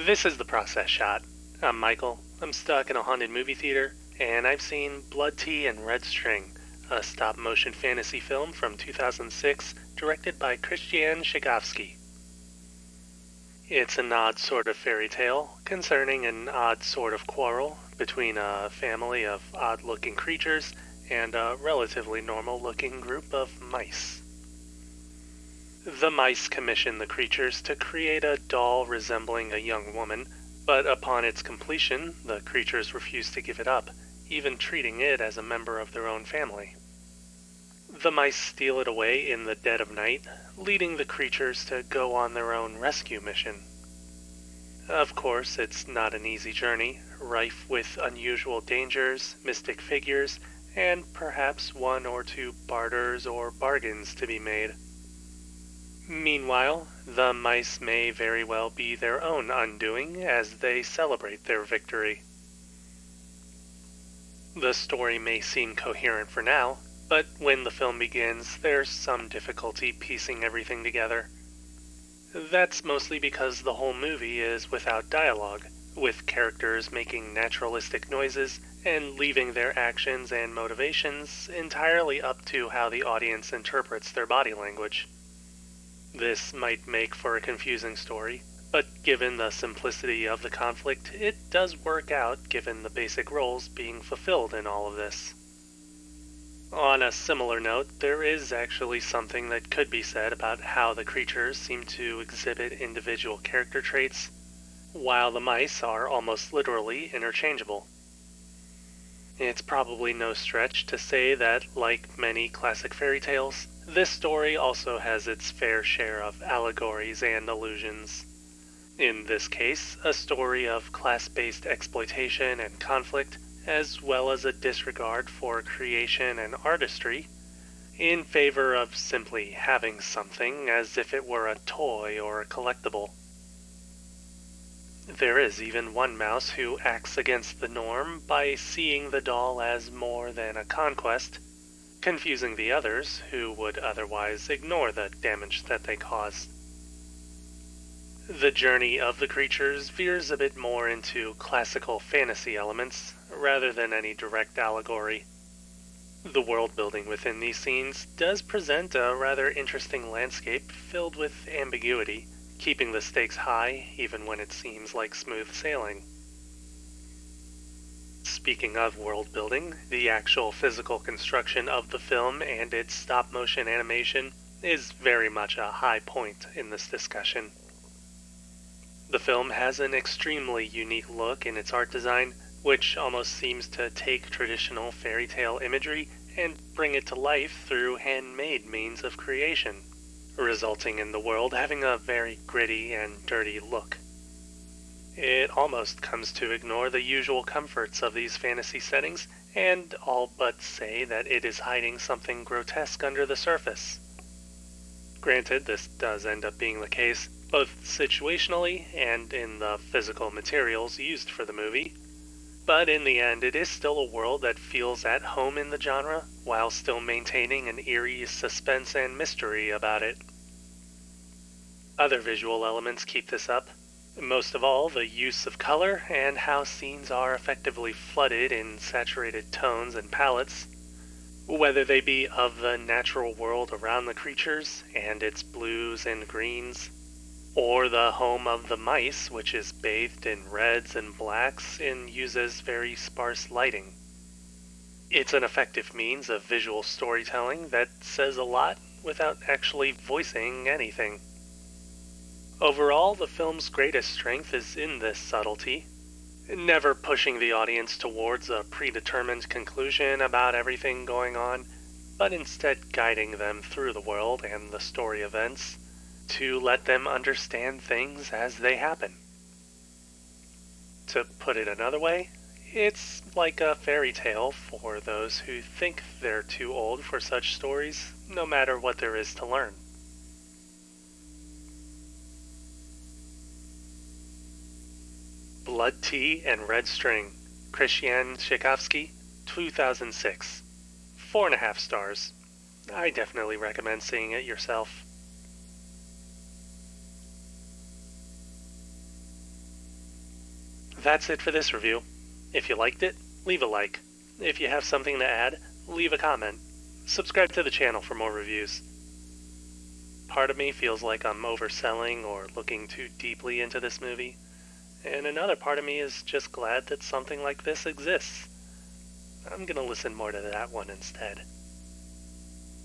This is the process shot. I'm Michael. I'm stuck in a haunted movie theater, and I've seen Blood Tea and Red String, a stop-motion fantasy film from 2006 directed by Christiane Cegavske. It's an odd sort of fairy tale concerning an odd sort of quarrel between a family of odd-looking creatures and a relatively normal-looking group of mice. The mice commission the creatures to create a doll resembling a young woman, but upon its completion, the creatures refuse to give it up, even treating it as a member of their own family. The mice steal it away in the dead of night, leading the creatures to go on their own rescue mission. Of course, it's not an easy journey, rife with unusual dangers, mystic figures, and perhaps one or two barters or bargains to be made. Meanwhile, the mice may very well be their own undoing as they celebrate their victory. The story may seem coherent for now, but when the film begins, there's some difficulty piecing everything together. That's mostly because the whole movie is without dialogue, with characters making naturalistic noises and leaving their actions and motivations entirely up to how the audience interprets their body language. This might make for a confusing story, but given the simplicity of the conflict, it does work out given the basic roles being fulfilled in all of this. On a similar note, there is actually something that could be said about how the creatures seem to exhibit individual character traits, while the mice are almost literally interchangeable. It's probably no stretch to say that, like many classic fairy tales, this story also has its fair share of allegories and allusions. In this case, a story of class-based exploitation and conflict, as well as a disregard for creation and artistry, in favor of simply having something as if it were a toy or a collectible. There is even one mouse who acts against the norm by seeing the doll as more than a conquest, confusing the others who would otherwise ignore the damage that they cause. The journey of the creatures veers a bit more into classical fantasy elements, rather than any direct allegory. The world building within these scenes does present a rather interesting landscape filled with ambiguity, keeping the stakes high even when it seems like smooth sailing. Speaking of world building, the actual physical construction of the film and its stop-motion animation is very much a high point in this discussion. The film has an extremely unique look in its art design, which almost seems to take traditional fairy tale imagery and bring it to life through handmade means of creation, resulting in the world having a very gritty and dirty look. It almost comes to ignore the usual comforts of these fantasy settings and all but say that it is hiding something grotesque under the surface. Granted, this does end up being the case, both situationally and in the physical materials used for the movie, but in the end it is still a world that feels at home in the genre while still maintaining an eerie suspense and mystery about it. Other visual elements keep this up. Most of all, the use of color and how scenes are effectively flooded in saturated tones and palettes, whether they be of the natural world around the creatures and its blues and greens, or the home of the mice, which is bathed in reds and blacks and uses very sparse lighting. It's an effective means of visual storytelling that says a lot without actually voicing anything. Overall, the film's greatest strength is in this subtlety, never pushing the audience towards a predetermined conclusion about everything going on, but instead guiding them through the world and the story events to let them understand things as they happen. To put it another way, it's like a fairy tale for those who think they're too old for such stories, no matter what there is to learn. Blood Tea and Red String, Christiane Cegavske, 2006. 4.5 stars. I definitely recommend seeing it yourself. That's it for this review. If you liked it, leave a like. If you have something to add, leave a comment. Subscribe to the channel for more reviews. Part of me feels like I'm overselling or looking too deeply into this movie, and another part of me is just glad that something like this exists. I'm gonna listen more to that one instead.